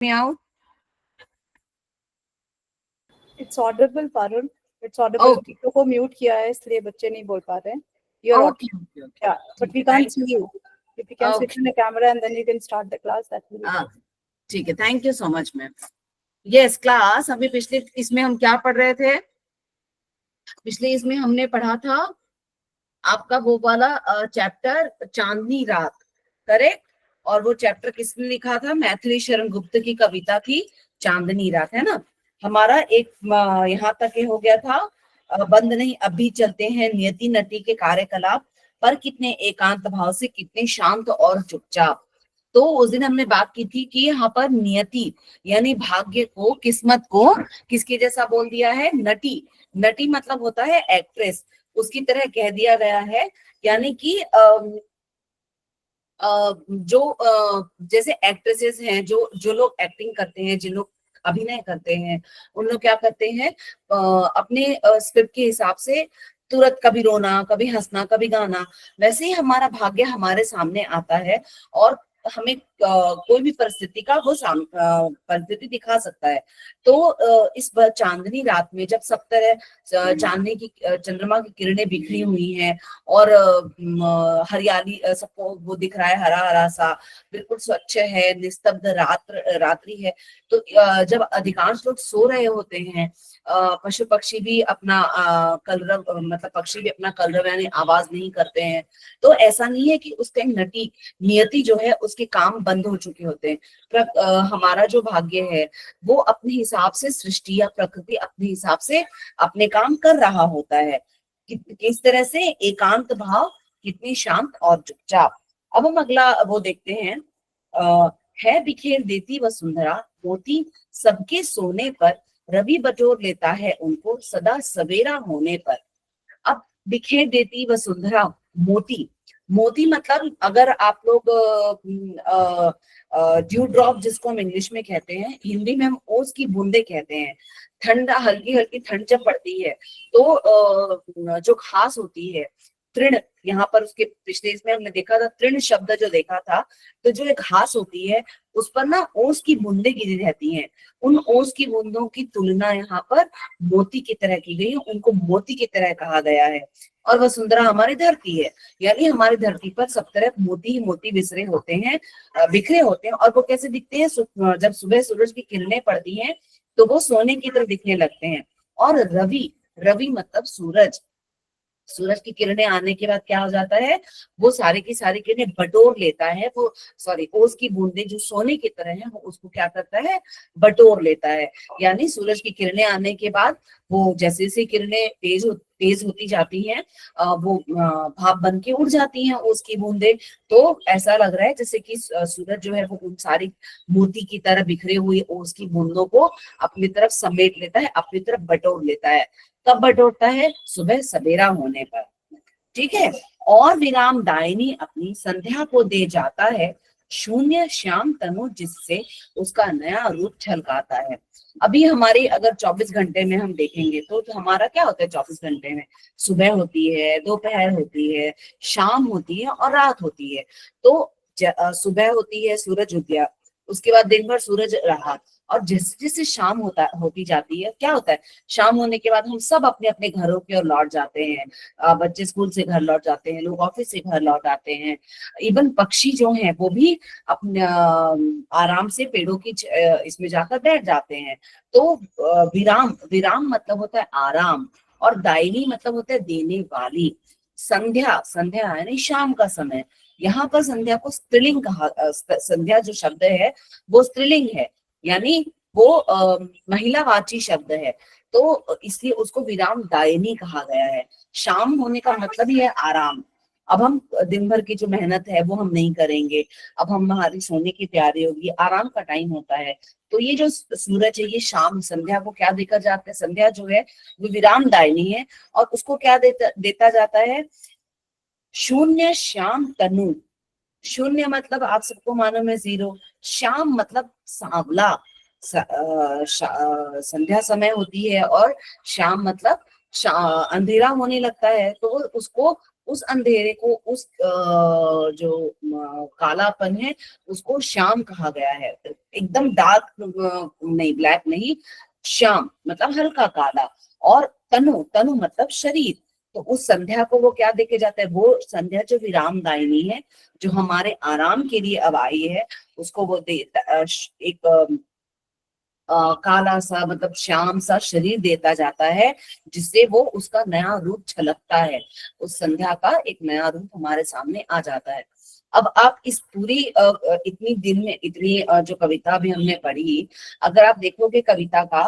me out? It's audible, Parul. It's audible. Okay. Video को mute किया है इसलिए बच्चे नहीं बोल पा रहे हैं. You're Okay. audible. Okay. Okay. Yeah, but ठीक we है. can't Thank see you. you. If you can switch Okay. on the camera and then you can start the class, that will be हाँ, good. ठीक है. Thank you so much ma'am. Yes class, अभी पिछले इसमें हम क्या पढ़ रहे थे? पिछले इसमें हमने पढ़ा था आपका वो वाला चैप्टर चांदनी रात, करेक्ट? और वो चैप्टर किसने लिखा था? मैथिली शरण गुप्त की कविता थी चांदनी रात, है ना? हमारा एक यहाँ तक ये हो गया था. बंद नहीं अभी चलते हैं नियति नटी के कार्यकलाप, पर कितने एकांत भाव से, कितने शांत और चुपचाप. तो उस दिन हमने बात की थी कि यहाँ पर नियति यानी भाग्य को, किस्मत को किसके जैसा बोल दिया है? नटी. नटी मतलब होता है एक्ट्रेस, उसकी तरह कह दिया गया है. यानी कि जो जैसे एक्ट्रेसेस हैं, जो जो लोग एक्टिंग करते हैं, जिन लोग अभिनय करते हैं, उन लोग क्या करते हैं? अपने स्क्रिप्ट के हिसाब से तुरंत कभी रोना, कभी हंसना, कभी गाना. वैसे ही हमारा भाग्य हमारे सामने आता है और हमें कोई भी परिस्थिति का वो परिस्थिति दिखा सकता है. तो इस बार चांदनी रात में जब सब तरह चांदनी की चंद्रमा की किरणें बिखरी हुई हैं और हरियाली सबको वो दिख रहा है, हरा हरा सा, बिल्कुल स्वच्छ है, निस्तब्ध रात्रि है. तो जब अधिकांश लोग सो रहे होते हैं, पशु पक्षी भी अपना कलरव, मतलब पक्षी भी अपना कलरव यानी आवाज नहीं करते हैं. तो ऐसा नहीं है कि उस टाइम नटी नियति जो है उसके काम बंद हो चुके होते हैं. हमारा जो भाग्य है वो अपने हिसाब से, सृष्टि या प्रकृति अपने हिसाब से अपने काम कर रहा होता है. किस तरह से? एकांत भाव, कितनी शांत और चुपचाप. अब हम अगला वो देखते हैं. है बिखेर देती वसुंधरा, मोती सबके सोने पर, रवि बटोर लेता है उनको सदा सवेरा होने पर. अब बिखेर देती वसुंधरा, मोती. मोती मतलब अगर आप लोग ड्यू ड्रॉप जिसको हम इंग्लिश में कहते हैं, हिंदी में हम ओस की बूंदे कहते हैं. ठंडा, हल्की हल्की ठंड जब पड़ती है तो जो घास होती है, तृण, यहाँ पर उसके पिछले इसमें हमने देखा था तृण शब्द जो देखा था. तो जो एक घास होती है उस पर ना ओस की बूंदे गिरी रहती हैं. उन ओस की बूंदों की तुलना यहाँ पर मोती की तरह की गई है, उनको मोती की तरह कहा गया है. और वसुंधरा हमारी धरती है, यानी हमारी धरती पर सब तरफ मोती ही मोती बिखरे होते हैं, बिखरे होते हैं. और वो कैसे दिखते हैं? जब सुबह सूरज की किरणें पड़ती हैं तो वो सोने की तरह दिखने लगते हैं. और रवि, रवि मतलब सूरज. सूरज की किरणें आने के बाद क्या हो जाता है? वो सारी की सारी किरणें बटोर लेता है. वो सॉरी, ओस की बूंदें जो सोने की तरह है वो उसको क्या करता है? बटोर लेता है. यानी सूरज की किरणें आने के बाद वो जैसे जैसे किरणें तेज होती जाती हैं, वो भाप बन के उड़ जाती हैं ओस की बूंदें. तो ऐसा लग रहा है जैसे कि सूरज जो है वो उन सारी मोती की तरह बिखरे हुए ओस की बूंदों को अपनी तरफ समेट लेता है, अपनी तरफ बटोर लेता है. कब बटोरता है? सुबह सवेरा होने पर. ठीक है. और विराम दायनी अपनी संध्या को दे जाता है, शून्य श्याम तनु जिससे उसका नया रूप छलकाता है. अभी हमारी अगर 24 घंटे में हम देखेंगे तो हमारा क्या होता है? 24 घंटे में सुबह होती है, दोपहर होती है, शाम होती है और रात होती है. तो सुबह होती है, सूरज उदय, उसके बाद दिन भर सूरज रहा, और जैसे जैसे शाम होती जाती है, क्या होता है? शाम होने के बाद हम सब अपने अपने घरों की ओर लौट जाते हैं. बच्चे स्कूल से घर लौट जाते हैं, लोग ऑफिस से घर लौट आते हैं. इवन पक्षी जो हैं वो भी अपने आराम से पेड़ों की इसमें जाकर बैठ जाते हैं. तो विराम, विराम मतलब होता है आराम, और दायनी मतलब होता है देने वाली. संध्या, संध्या यानी शाम का समय. यहाँ पर संध्या को स्त्रीलिंग कहा, संध्या जो शब्द है वो स्त्रीलिंग है, यानी वो महिलावाची शब्द है. तो इसलिए उसको विराम दायनी कहा गया है. शाम होने का मतलब ही है आराम. अब हम दिन भर की जो मेहनत है वो हम नहीं करेंगे, अब हम हमारी सोने की तैयारी होगी, आराम का टाइम होता है. तो ये जो सूरज है ये शाम, संध्या को क्या देकर जाता है? संध्या जो है वो विराम दायनी है, और उसको क्या देता जाता है? शून्य श्याम तनु. शून्य मतलब आप सबको मालूम है जीरो. श्याम मतलब सांवला. संध्या समय होती है और शाम मतलब अंधेरा होने लगता है, तो उसको उस अंधेरे को, उस जो कालापन है, उसको श्याम कहा गया है। एकदम डार्क नहीं, ब्लैक नहीं, श्याम मतलब हल्का काला। और तनु, तनु मतलब शरीर। तो उस संध्या को वो क्या देके जाता है, वो संध्या जो विरामदायिनी है, जो हमारे आराम के लिए अब आई है, उसको वो एक काला सा मतलब श्याम सा शरीर देता जाता है, जिससे वो उसका नया रूप छलकता है। उस संध्या का एक नया रूप हमारे सामने आ जाता है। अब आप इस पूरी इतनी दिन में इतनी जो कविता भी हमने पढ़ी, अगर आप देखोगे कविता का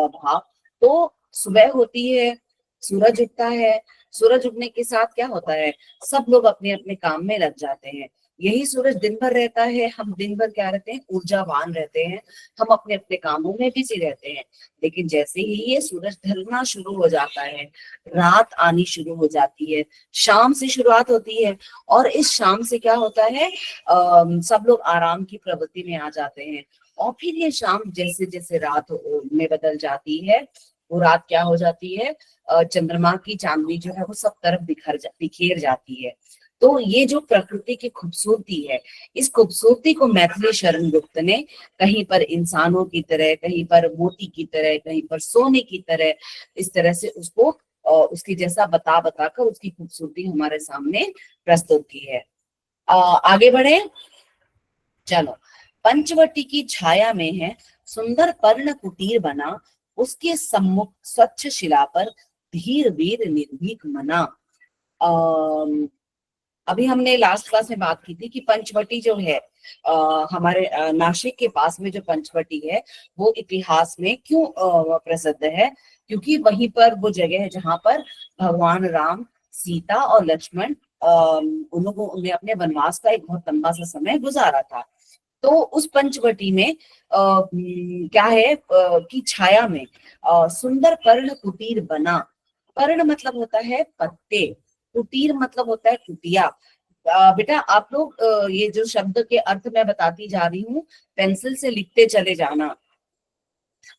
भाव, तो सुबह होती है, सूरज उगता है, सूरज उगने के साथ क्या होता है, सब लोग अपने अपने काम में लग जाते हैं। यही सूरज दिन भर रहता है, हम दिन भर क्या रहते हैं, ऊर्जावान रहते हैं, हम अपने अपने कामों में बिजी रहते हैं। लेकिन जैसे ही ये सूरज ढलना शुरू हो जाता है, रात आनी शुरू हो जाती है, शाम से शुरुआत होती है, और इस शाम से क्या होता है, सब लोग आराम की प्रवृत्ति में आ जाते हैं। और फिर ये शाम जैसे जैसे रात में बदल जाती है, वो रात क्या हो जाती है, चंद्रमा की चांदनी जो है वो सब तरफ बिखेर जाती है। तो ये जो प्रकृति की खूबसूरती है, इस खूबसूरती को मैथिली शरण गुप्त ने कहीं पर इंसानों की तरह, कहीं पर मोती की तरह, कहीं पर सोने की तरह, इस तरह से उसको उसकी जैसा बता बता कर उसकी खूबसूरती हमारे सामने प्रस्तुत की है। आगे बढ़े, चलो। पंचवटी की छाया में है सुंदर पर्ण कुटीर बना, उसके सम्मुख स्वच्छ शिला पर धीर वीर निर्भीक मना। अभी हमने लास्ट क्लास में बात की थी कि पंचवटी जो है, हमारे नासिक के पास में जो पंचवटी है, वो इतिहास में क्यों प्रसिद्ध है, क्योंकि वहीं पर वो जगह है जहां पर भगवान राम, सीता और लक्ष्मण उन लोगों ने अपने वनवास का एक बहुत लंबा सा समय गुजारा था। तो उस पंचवटी में क्या है, की छाया में सुंदर पर्ण कुटीर बना। पर्ण मतलब होता है पत्ते, कुटीर मतलब होता है कुटिया। बेटा आप लोग ये जो शब्द के अर्थ मैं बताती जा रही हूँ, पेंसिल से लिखते चले जाना।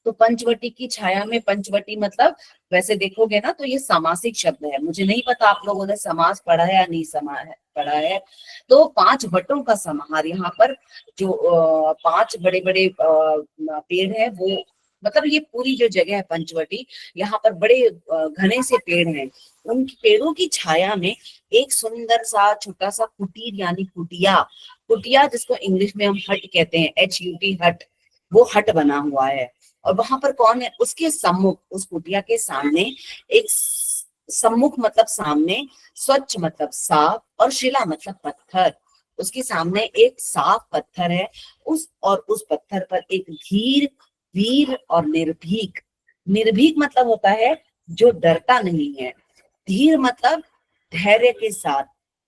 तो पंचवटी की छाया में, पंचवटी मतलब वैसे देखोगे ना तो ये समासिक शब्द है। मुझे नहीं पता आप लोगों ने समास पढ़ा है या नहीं पढ़ा है। तो 5 वटों का समाहार यहाँ पर, जो 5 बड़े बड़े पेड़ है, वो मतलब ये पूरी जो जगह है पंचवटी, यहाँ पर बड़े घने से पेड़ हैं। उन पेड़ों की छाया में एक सुंदर सा छोटा सा कुटीर यानी कुटिया, कुटिया जिसको इंग्लिश में हम हट कहते हैं, HUT हट, वो हट बना हुआ है। और वहां पर कौन है, उसके सम्मुख, उस कुटिया के सामने एक सम्मुख मतलब सामने, स्वच्छ मतलब साफ, और शिला मतलब पत्थर। उसके सामने एक साफ पत्थर है, उस पत्थर पर एक धीर वीर और निर्भीक। निर्भीक मतलब होता है जो डरता नहीं है, धीर मतलब धैर्य के साथ,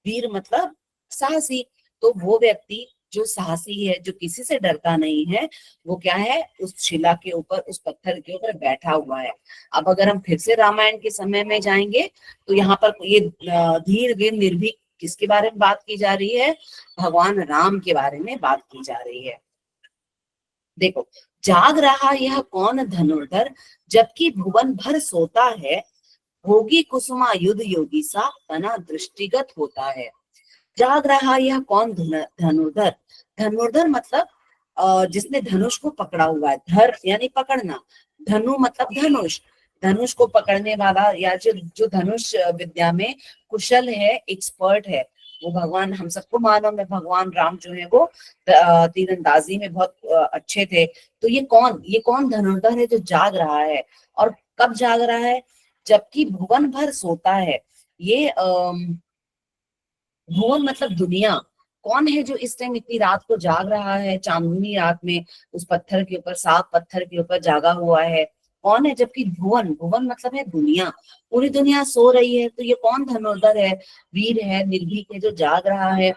वीर मतलब साहसी। तो वो व्यक्ति जो साहसी है, जो किसी से डरता नहीं है, वो क्या है, उस शिला के ऊपर, उस पत्थर के ऊपर बैठा हुआ है। अब अगर हम फिर से रामायण के समय में जाएंगे, तो यहाँ पर ये धीर वीर निर्भीक किसके बारे में बात की जा रही है, भगवान राम के बारे में बात की जा रही है। देखो, जाग रहा यह कौन धनुर्धर, जबकि भुवन भर सोता है, भोगी कुसुमा युद्ध योगी सा तना दृष्टिगत होता है। जाग रहा यह कौन धनुर्धर, धनुर्धर मतलब जिसने धनुष को पकड़ा हुआ है, धर यानी पकड़ना, धनु मतलब धनुष, धनुष को पकड़ने वाला, या जो जो धनुष विद्या में कुशल है, एक्सपर्ट है, वो भगवान, हम सबको मालूम है भगवान राम जो है वो तीरंदाजी में बहुत अच्छे थे। तो ये कौन धनुर्धर है जो जाग रहा है, और कब जाग रहा है, जबकि भुवन भर सोता है। ये भुवन मतलब दुनिया, कौन है जो इस टाइम इतनी रात को जाग रहा है, चांदनी रात में उस पत्थर के ऊपर, साफ पत्थर के ऊपर जागा हुआ है, कौन है, जबकि भुवन, भुवन मतलब है दुनिया, पूरी दुनिया सो रही है। तो ये कौन धनुर्धर है, वीर है, निर्भीक है, जो जाग रहा है।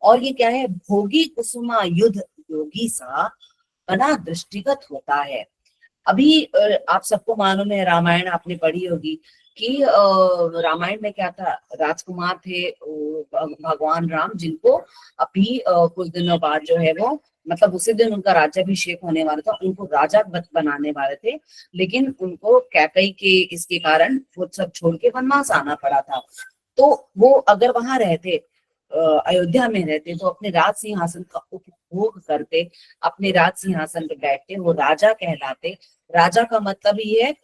और ये क्या है, भोगी कुसुमा युद्ध योगी सा बना दृष्टिगत होता है। अभी आप सबको मालूम है, रामायण आपने पढ़ी होगी कि रामायण में क्या था, राजकुमार थे भगवान राम, जिनको अभी कुछ दिनों बाद जो है वो, मतलब उसी दिन उनका राज्याभिषेक होने वाला था, उनको राजा बनाने वाले थे, लेकिन उनको कैकई के इसके कारण वो सब छोड़ के वनवास आना पड़ा था। तो वो अगर वहां रहते, अयोध्या में रहते, तो अपने राज सिंहासन का उपभोग करते, अपने राज सिंहासन पे बैठते, वो राजा कहलाते। राजा का मतलब ही है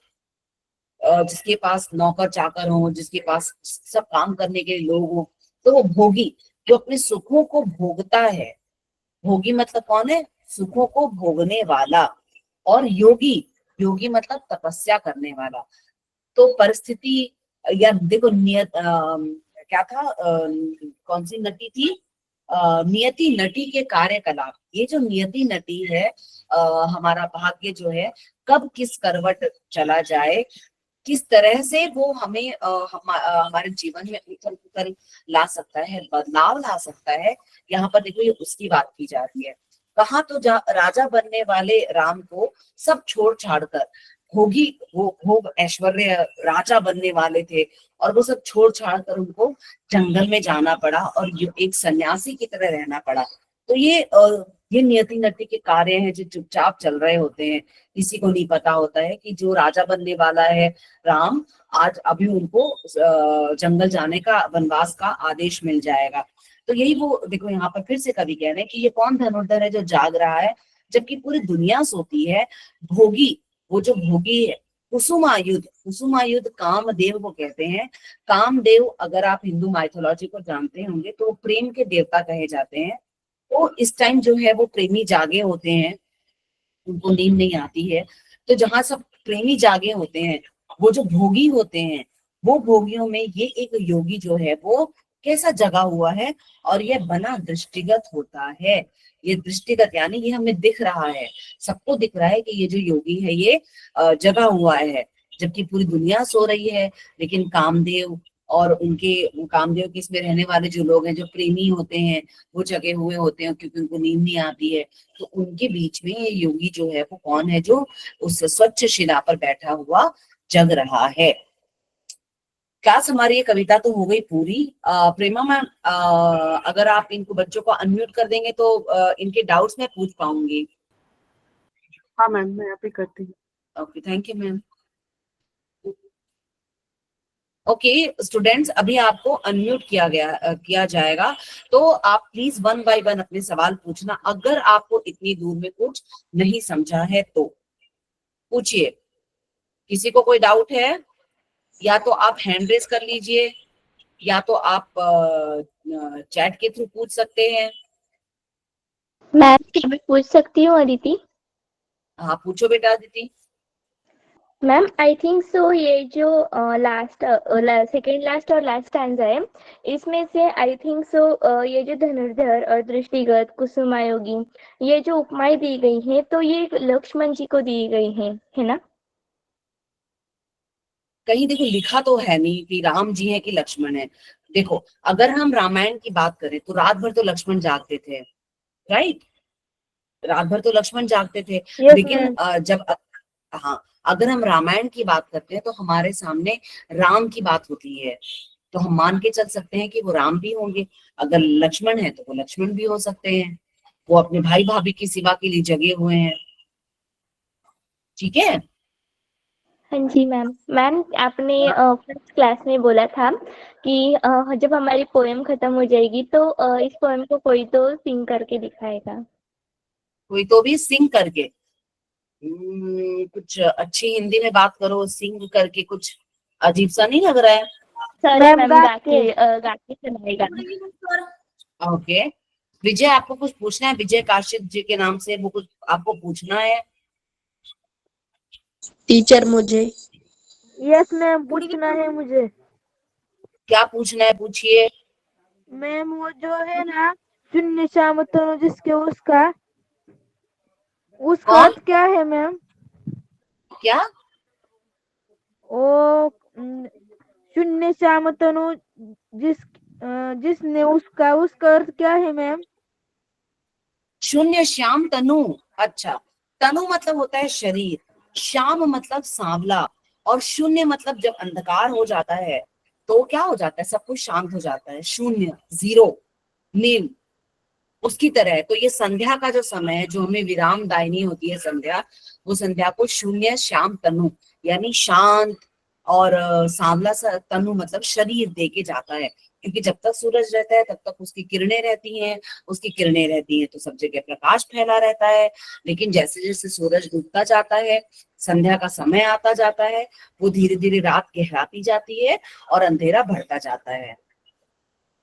जिसके पास नौकर चाकर हो, जिसके पास सब काम करने के लिए लोग हो। तो वो भोगी, जो अपने सुखों को भोगता है। भोगी मतलब कौन है? सुखों को भोगने वाला। और योगी, योगी मतलब तपस्या करने वाला। तो परिस्थिति, या देखो नियत क्या था, कौन सी नटी थी, नियति नटी के कार्यकलाप। ये जो नियति नटी है, हमारा भाग्य जो है, कब किस करवट चला जाए, किस तरह से वो हमें हमारे जीवन में उथल पुथल ला सकता है, बदलाव ला सकता है। यहाँ पर देखो ये उसकी बात की जा रही है। कहा तो राजा बनने वाले राम को सब छोड़ छाड़ कर, भोगी, वो भोग ऐश्वर्य राजा बनने वाले थे, और वो सब छोड़ छाड़ कर उनको जंगल में जाना पड़ा और एक सन्यासी की तरह रहना पड़ा। तो ये नियति नटी के कार्य हैं जो चुपचाप चल रहे होते हैं। किसी को नहीं पता होता है कि जो राजा बनने वाला है राम, आज अभी उनको जंगल जाने का, वनवास का आदेश मिल जाएगा। तो यही वो देखो, यहाँ पर फिर से कवि कह रहे हैं कि ये कौन धनुर्धर है जो जाग रहा है जबकि पूरी दुनिया सोती है। भोगी, वो जो भोगी है, कुसुमायुध, कुसुमायुध कामदेव को कहते हैं। कामदेव, अगर आप हिंदू माइथोलॉजी को जानते होंगे, तो प्रेम के देवता कहे जाते हैं। तो इस टाइम जो है वो प्रेमी जागे होते हैं, उनको नींद नहीं आती है। तो जहां सब प्रेमी जागे होते हैं, वो जो भोगी होते हैं, वो भोगियों में ये एक योगी जो है वो कैसा जगा हुआ है, और ये बना दृष्टिगत होता है। ये दृष्टिगत यानी ये हमें दिख रहा है, सबको दिख रहा है कि ये जो योगी है ये जगा हुआ है, जबकि पूरी दुनिया सो रही है। लेकिन कामदेव और उनके, कामदेव के इसमें रहने वाले जो लोग हैं, जो प्रेमी होते हैं, वो जगे हुए होते हैं क्योंकि उनको नींद नहीं आती है। तो उनके बीच में ये योगी जो है वो कौन है, जो उस स्वच्छ शिला पर बैठा हुआ जग रहा है। क्लास हमारी ये कविता तो हो गई पूरी। प्रेमा मैम, अगर आप इनको बच्चों को अनम्यूट कर देंगे तो इनके डाउट्स मैं पूछ पाऊंगी। हाँ मैम, मैं यहाँ पे करती हूँ। Okay, thank you ma'am. Okay students, अभी आपको अनम्यूट किया जाएगा, तो आप प्लीज वन बाय वन अपने सवाल पूछना। अगर आपको इतनी दूर में कुछ नहीं समझा है तो पूछिए। किसी को कोई डाउट है, या तो आप हैंड रेज कर लीजिए, या तो आप चैट के थ्रू पूछ सकते हैं। मैम क्या मैं पूछ सकती हूँ अदिति? हाँ पूछो बेटा Aditi. Ma'am I think so ये जो लास्ट सेकेंड लास्ट और लास्ट स्टैंजा है, इसमें से आई थिंक सो ये जो धनुर्धर और दृष्टिगत कुसुमायोगी, ये जो उपमाएं दी गई हैं तो ये लक्ष्मण जी को दी गई हैं, है ना? कहीं देखो लिखा तो है नहीं कि राम जी है कि लक्ष्मण है। देखो अगर हम रामायण की बात करें तो रात भर तो लक्ष्मण जागते थे, राइट? रात भर तो लक्ष्मण जागते थे। यस लेकिन मैम। हाँ, अगर हम रामायण की बात करते हैं तो हमारे सामने राम की बात होती है, तो हम मान के चल सकते हैं कि वो राम भी होंगे। अगर लक्ष्मण है तो वो लक्ष्मण भी हो सकते हैं, वो अपने भाई भाभी की सेवा के लिए जगे हुए हैं। ठीक है। हाँ जी मैम। मैम आपने फर्स्ट क्लास में बोला था कि जब हमारी पोएम खत्म हो जाएगी तो इस पोएम को कोई तो सिंग करके दिखाएगा। कोई तो भी सिंग करके, कुछ अच्छी हिंदी में बात करो। सिंग करके कुछ अजीब सा नहीं लग रहा है? सॉरी मैम, गा के सुनाएगा। ओके विजय, आपको कुछ पूछना है? विजय काशिद जी के नाम से वो कुछ आपको पूछना है? टीचर मुझे, यस मैम, पूछना है मुझे। क्या पूछना है, पूछिए। मैम वो जो है ना, शून्य श्याम तनु जिसके, उसका कौन? अर्थ क्या है मैम? क्या? ओ शून्य श्याम तनु जिसने, उसका अर्थ क्या है मैम? शून्य श्याम तनु। अच्छा, तनु मतलब होता है शरीर, श्याम मतलब सांवला, और शून्य मतलब जब अंधकार हो जाता है तो क्या हो जाता है, सब कुछ शांत हो जाता है, शून्य, जीरो, नील, उसकी तरह है। तो ये संध्या का जो समय है, जो हमें विराम दायनी होती है संध्या, वो संध्या को शून्य श्याम तनु यानी शांत, और सांवला सा तनु मतलब शरीर दे के जाता है, क्योंकि जब तक सूरज रहता है तब तक उसकी किरणें रहती हैं, उसकी किरणें रहती हैं तो सब जगह प्रकाश फैला रहता है। लेकिन जैसे जैसे सूरज डूबता जाता है, संध्या का समय आता जाता है, वो धीरे धीरे रात गहराती जाती है और अंधेरा बढ़ता जाता है।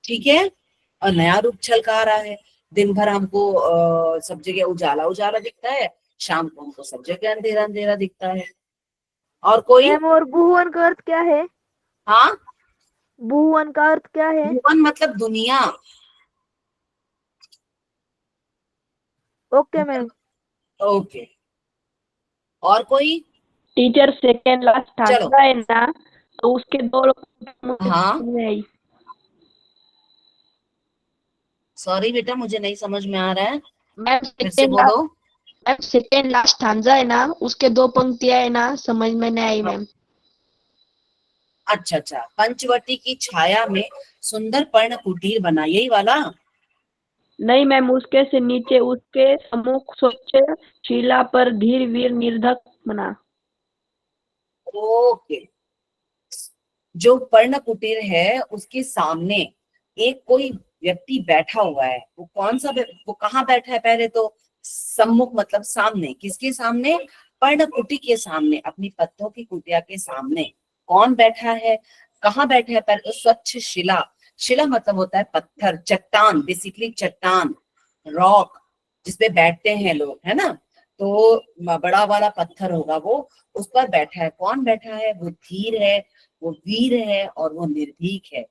ठीक है, और नया रूप छलका रहा है। दिन भर हमको सब जगह उजाला उजाला दिखता है, शाम को हमको सब जगह अंधेरा अंधेरा दिखता है। और कोई? मैम और भुवन का अर्थ क्या है? हाँ, भुवन का अर्थ क्या है? भुवन मतलब दुनिया। Okay ma'am. ओके, और कोई? टीचर सेकेंड लास्ट चलो। ढांचा है ना, तो उसके दो मुझे हाँ, समझ में आई। सॉरी बेटा, मुझे नहीं समझ में आ रहा है, मैम फिर से बोलो। सेकेंड लास्ट ढांचा है ना, उसके दो पंक्तियां है ना, समझ में नहीं आई मैम। अच्छा अच्छा, पंचवटी की छाया में सुंदर पर्ण कुटीर बना, यही वाला? नहीं मैम, उसके से नीचे उसके सम्मुख स्वच्छ शिला पर धीर वीर निर्धक बना। ओके, जो पर्ण कुटीर है उसके सामने एक कोई व्यक्ति बैठा हुआ है। वो कौन सा वो कहाँ बैठा है? पहले तो सम्मुख मतलब सामने, किसके सामने? पर्ण कुटी के सामने, अपनी पत्तों की कुटिया के सामने कौन बैठा है? कहाँ बैठा है? पहले तो स्वच्छ शिला, शिला मतलब होता है पत्थर, चट्टान, बेसिकली चट्टान, रॉक, जिसपे बैठते हैं लोग, है ना? तो बड़ा वाला पत्थर होगा वो, उस पर बैठा है। कौन बैठा है? वो धीर है, वो वीर है और वो निर्भीक है।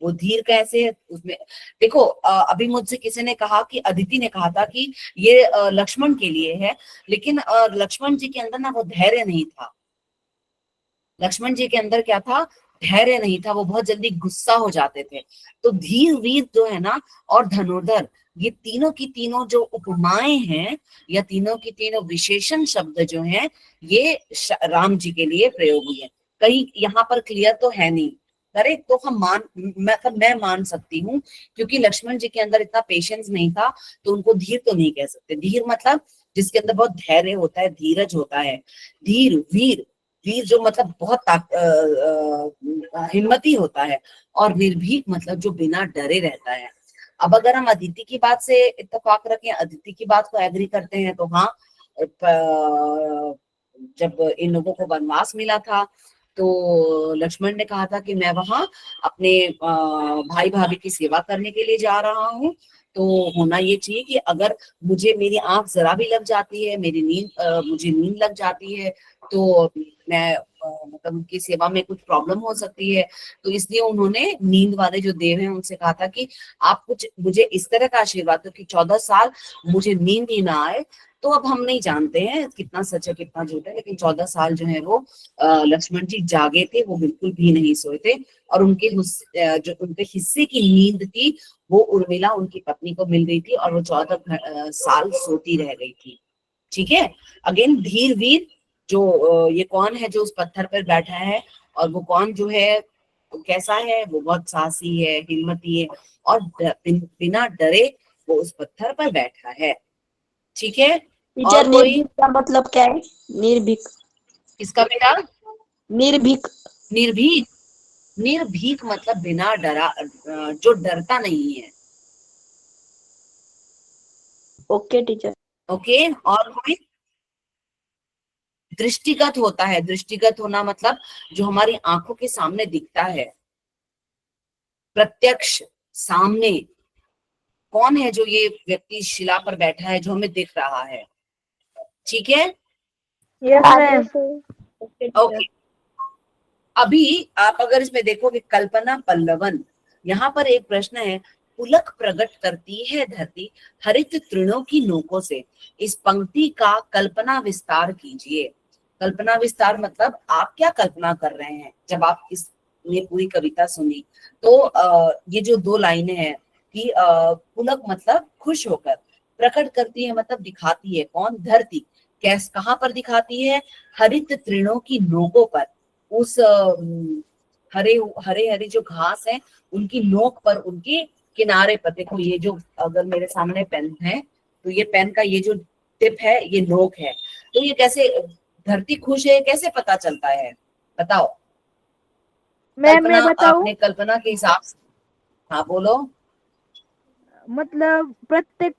वो धीर कैसे है उसमें? देखो, अभी मुझसे किसी ने कहा कि अदिति ने कहा था कि ये लक्ष्मण के लिए है, लेकिन लक्ष्मण जी के अंदर ना वो धैर्य नहीं था। लक्ष्मण जी के अंदर क्या था? धैर्य नहीं था, वो बहुत जल्दी गुस्सा हो जाते थे। तो धीर वीर जो है ना, और धनुर्धर, ये तीनों की तीनों जो उपमाएं हैं या तीनों की तीनों विशेषण शब्द जो हैं, ये राम जी के लिए प्रयोग हुए हैं। कहीं यहाँ पर क्लियर तो है नहीं, करेक्ट? तो हम मैं मान सकती हूँ, क्योंकि लक्ष्मण जी के अंदर इतना पेशेंस नहीं था, तो उनको धीर तो नहीं कह सकते। धीर मतलब जिसके अंदर बहुत धैर्य होता है, धीरज होता है। धीर वीर, वीर जो मतलब बहुत हिम्मती होता है, और निर्भीक मतलब जो बिना डरे रहता है। अब अगर हम अदिति की बात से इत्तेफाक रखें, अदिति की बात को एग्री करते हैं, तो हाँ, जब इन लोगों को वनवास मिला था तो लक्ष्मण ने कहा था कि मैं वहां अपने भाई भाभी की सेवा करने के लिए जा रहा हूँ। तो होना ये चाहिए कि अगर मुझे मेरी आंख जरा भी लग जाती है, मुझे नींद लग जाती है, तो मैं मतलब उनकी सेवा में कुछ प्रॉब्लम हो सकती है। तो इसलिए उन्होंने नींद वाले जो देव हैं उनसे कहा था कि आप कुछ मुझे इस तरह का आशीर्वाद दो कि 14 साल मुझे नींद ही ना आए। तो अब हम नहीं जानते हैं कितना सच है कितना झूठ है, लेकिन 14 साल जो है वो लक्ष्मण जी जागे थे, वो बिल्कुल भी नहीं सोए थे। और जो उनके हिस्से की नींद थी वो उर्मिला उनकी पत्नी को मिल गई थी, और वो 14 साल सोती रह गई थी। ठीक है, अगेन धीर वीर, जो ये कौन है जो उस पत्थर पर बैठा है, और वो कौन जो है वो कैसा है? वो बहुत साहसी है, हिम्मती है, और बिना डरे वो उस पत्थर पर बैठा है। ठीक है, और टीचर, कोई? निर्भीक का मतलब क्या है? निर्भीक। किसका बेटा? निर्भीक। निर्भीक, निर्भीक मतलब बिना डरा, जो डरता नहीं है। Okay teacher. ओके, और कोई? दृष्टिगत होता है, दृष्टिगत होना मतलब जो हमारी आंखों के सामने दिखता है, प्रत्यक्ष, सामने। कौन है जो ये व्यक्ति शिला पर बैठा है जो हमें दिख रहा है? ठीक है, यस आगे मैम। से ओके टीचर। ओके। अभी आप अगर इसमें देखोगे कल्पना पल्लवन, यहाँ पर एक प्रश्न है, पुलक प्रकट करती है धरती हरित तृणों की नोकों से। इस पंक्ति का कल्पना विस्तार कीजिए। कल्पना विस्तार मतलब आप क्या कल्पना कर रहे हैं जब आप इसने पूरी कविता सुनी? तो ये जो दो लाइनें हैं कि पुलक मतलब खुश होकर, प्रकट करती है मतलब दिखाती है, कौन? धरती। कहाँ पर दिखाती है? हरित तृणों की नोकों पर, उस हरे हरे हरे जो घास है उनकी नोक पर, उनके किनारे पर। देखो ये जो, अगर मेरे सामने पेन है तो ये पेन का ये जो टिप है ये नोक है। तो ये कैसे धरती खुश है, कैसे पता चलता है? बताओ। मैं बताऊं, आपने कल्पना के हिसाब से, हाँ बोलो। मतलब प्रत्येक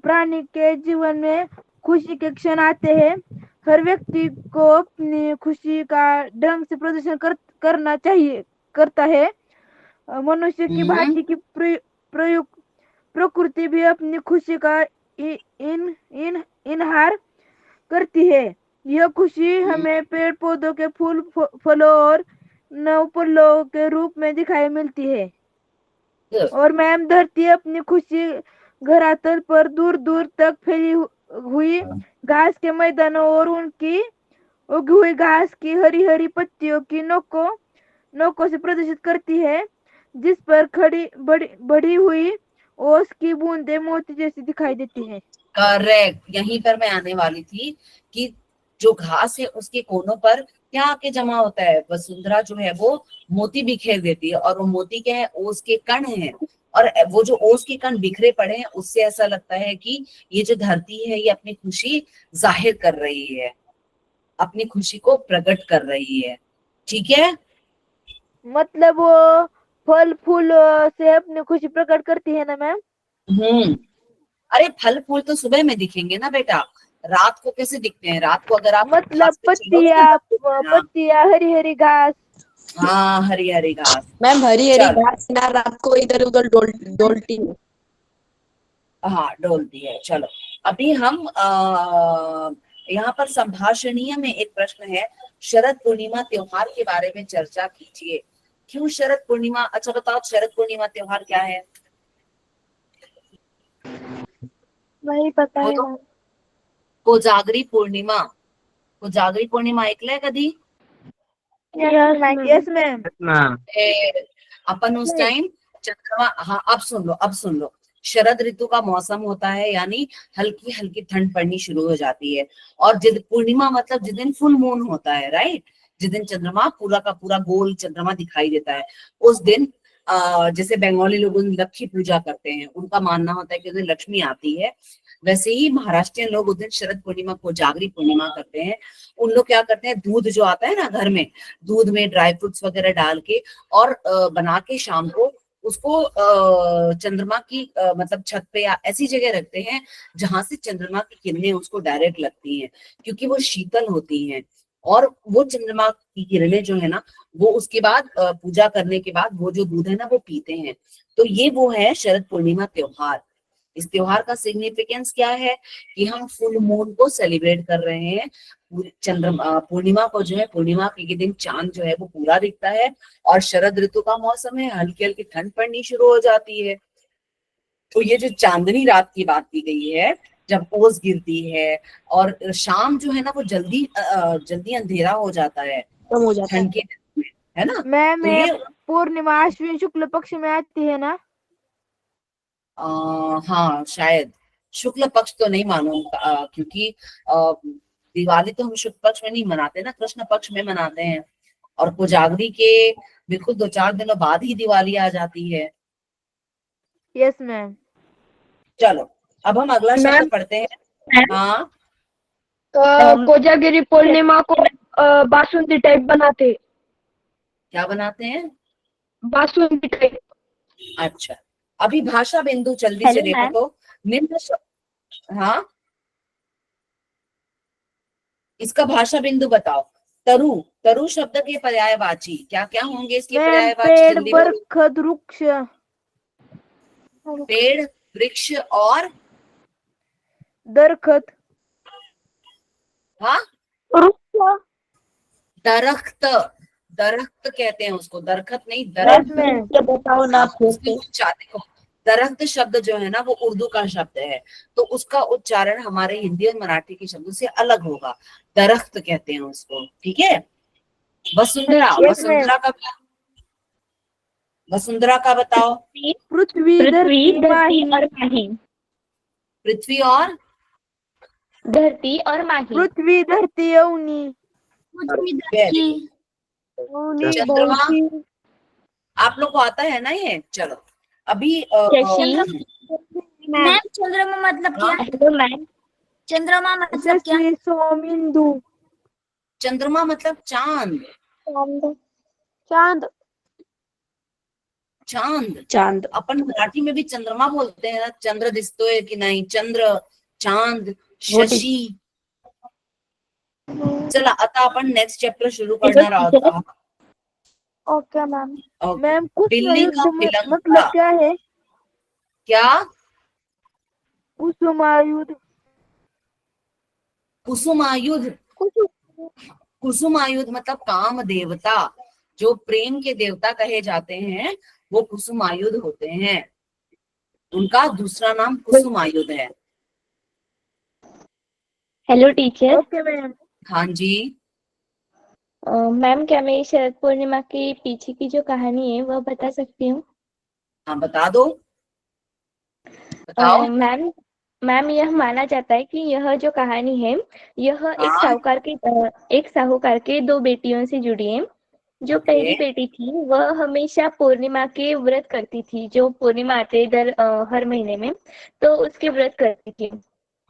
प्राणी के जीवन में खुशी के क्षण आते हैं। हर व्यक्ति को अपनी खुशी का ढंग से प्रदर्शन करना चाहिए करता है। मनुष्य की हम्म भांति की प्रकृति भी अपनी खुशी का इनहार करती है। यह खुशी हमें पेड़ पौधों के फूल फलों और नवपल्लों के रूप में दिखाई मिलती है। good. और मैम धरती अपनी खुशी धरातल पर दूर दूर तक फैली हुई घास के मैदानों और उनकी उगी हुई घास की हरी हरी पत्तियों की नोकों से प्रदर्शित करती है, जिस पर खड़ी बढ़ी हुई ओस की बूंदें मोती जैसी दिखाई देती है। करेक्ट, यहीं पर मैं आने वाली थी कि जो घास है उसके कोनों पर क्या आके जमा होता है, वसुंधरा जो है वो मोती बिखेर देती है, और वो मोती क्या है, ओस के कण है। और वो जो ओस के कण बिखरे पड़े हैं उससे ऐसा लगता है कि ये जो धरती है ये अपनी खुशी जाहिर कर रही है, अपनी खुशी को प्रकट कर रही है। ठीक है, मतलब वो फल फूल से अपनी खुशी प्रकट करती है ना मैम। अरे फल फूल तो सुबह में दिखेंगे ना बेटा, रात को कैसे दिखते हैं? रात को अगर आप मतलब घास पे चलोगे ना, हाँ, पत्तियां हरी हरी घास। हाँ हरी हरी घास। मैम हरी हरी चलो। घास ना रात को इधर उधर डोलती है। हाँ डोलती है। चलो अभी हम यहाँ पर संभाषणीय में एक प्रश्न है, शरद पूर्णिमा त्योहार के बारे में चर्चा कीजिए। क्यों शरद पूर्णिमा? अच्छा बताओ, शरद पूर्णिमा त्योहार क्या है? नहीं पता है बोलो। कोजागरी पूर्णिमा। कोजागरी पूर्णिमा ऐकलंय कधी? Yes ma'am. अपन उस टाइम चंद्रमा, हाँ अब सुन लो, अब सुन लो। शरद ऋतु का मौसम होता है, यानी हल्की हल्की ठंड पड़नी शुरू हो जाती है। और जिस पूर्णिमा मतलब जिस दिन फुल मून होता है, राइट, जिस दिन चंद्रमा पूरा का पूरा गोल चंद्रमा दिखाई देता है, उस दिन जैसे बंगाली लोग लक्ष्मी पूजा करते हैं, उनका मानना होता है कि उस दिन लक्ष्मी आती है। वैसे ही महाराष्ट्रियन लोग उस दिन शरद पूर्णिमा को जागरी पूर्णिमा करते हैं। उन लोग क्या करते हैं, दूध जो आता है ना घर में, दूध में ड्राई फ्रूट्स वगैरह डाल के और बना के शाम को उसको चंद्रमा की मतलब छत पे या ऐसी जगह रखते हैं जहां से चंद्रमा की किरणें उसको डायरेक्ट लगती हैं, क्योंकि वो शीतल होती हैं। और वो चंद्रमा की किरणें जो है ना, वो उसके बाद पूजा करने के बाद वो जो दूध है ना वो पीते हैं। तो ये वो है शरद पूर्णिमा त्योहार। इस त्योहार का सिग्निफिकेंस क्या है कि हम फुल मून को सेलिब्रेट कर रहे हैं। चंद्रमा पूर्णिमा को जो है, पूर्णिमा के दिन चांद जो है वो पूरा दिखता है, और शरद ऋतु का मौसम है, हल्की हल्की ठंड पड़नी शुरू हो जाती है। तो ये जो चांदनी रात की बात की गई है, जब ओस गिरती है और शाम जो है ना वो जल्दी जल्दी अंधेरा हो जाता है कम हो जाता है। ठंड के दिन में, है ना। मैम तो ये पूर्णिमा अश्विन शुक्ल पक्ष में आती है ना। हाँ शायद शुक्ल पक्ष तो नहीं मानो, क्योंकि दिवाली तो हम शुक्ल पक्ष में नहीं मनाते ना, कृष्ण पक्ष में मनाते हैं। और कोजागरी के बिल्कुल 2-4 दिनों बाद ही दिवाली आ जाती है। Yes ma'am. चलो अब हम अगला शब्द पढ़ते हैं। हाँ कोजागिरी पूर्णिमा को बासुंदी टाइप बनाते हैं। क्या बनाते हैं? बासुंदी टाइप। अच्छा, अभी भाषा बिंदु जल्दी से Hello, देखो ma'am. तो निम्न हाँ इसका भाषा बिंदु बताओ। तरु, तरु शब्द के पर्यायवाची क्या क्या होंगे? इसके मैम पर्यायवाची पेड़ जल्दी बोलो। बरखद वृक्ष। पेड़, वृक्ष और दरखत। हाँ वृक्ष। दरख्त, दरख्त कहते हैं उसको, दरखत नहीं यस दरख्त। मैम। बताओ ना हाँ, उसकी देखो, दरख्त शब्द जो है ना वो उर्दू का शब्द है, तो उसका उच्चारण हमारे हिंदी और मराठी के शब्दों से अलग होगा। दरख्त कहते हैं उसको, ठीक है। Vasundhara, Yes, ma'am. वसुंधरा का बताओ। पृथ्वी पृथ्वी, धरती धरती माही। और माही। पृथ्वी और धरती और माही। पृथ्वी धरती अवनी। वेरी चंद्रमा। बहुती। आप लोग को आता है ना ये? चलो अभी शशि। मैम चंद्रमा मतलब क्या? Hello ma'am. चंद्रमा मतलब क्या? शशि सोमिंदु। चंद्रमा मतलब चांद। चांद। चांद। चांद। अपन मराठी में भी चंद्रमा बोलते हैं ना, चंद्र दिसतोय की नाही, चंद्र, चांद, शशी. चला आता आपण नेक्स्ट चॅप्टर सुरू करणार आहोत. Okay ma'am. ओके. मैम कुछ बिल्ली युद्ध का मतलब बिलंगड़ा. क्या है? क्या? कुसुमायुद्ध। कुसुमायुध. कुसुमायुध मतलब काम देवता, जो प्रेम के देवता कहे जाते हैं वो कुसुमायुध होते हैं, उनका दूसरा नाम कुसुमायुध है. Hello teacher. Okay ma'am. हाँ जी. मैम क्या मैं शरद पूर्णिमा के पीछे की जो कहानी है वह बता सकती हूँ? हाँ बता दो, बताओ. मैम मैम यह माना जाता है कि यह जो कहानी है यह हाँ. एक साहूकार के दो बेटियों से जुड़ी है। जो ओके. पहली बेटी थी वह हमेशा पूर्णिमा के व्रत करती थी, जो पूर्णिमा आते हर महीने में, तो उसके व्रत करती थी।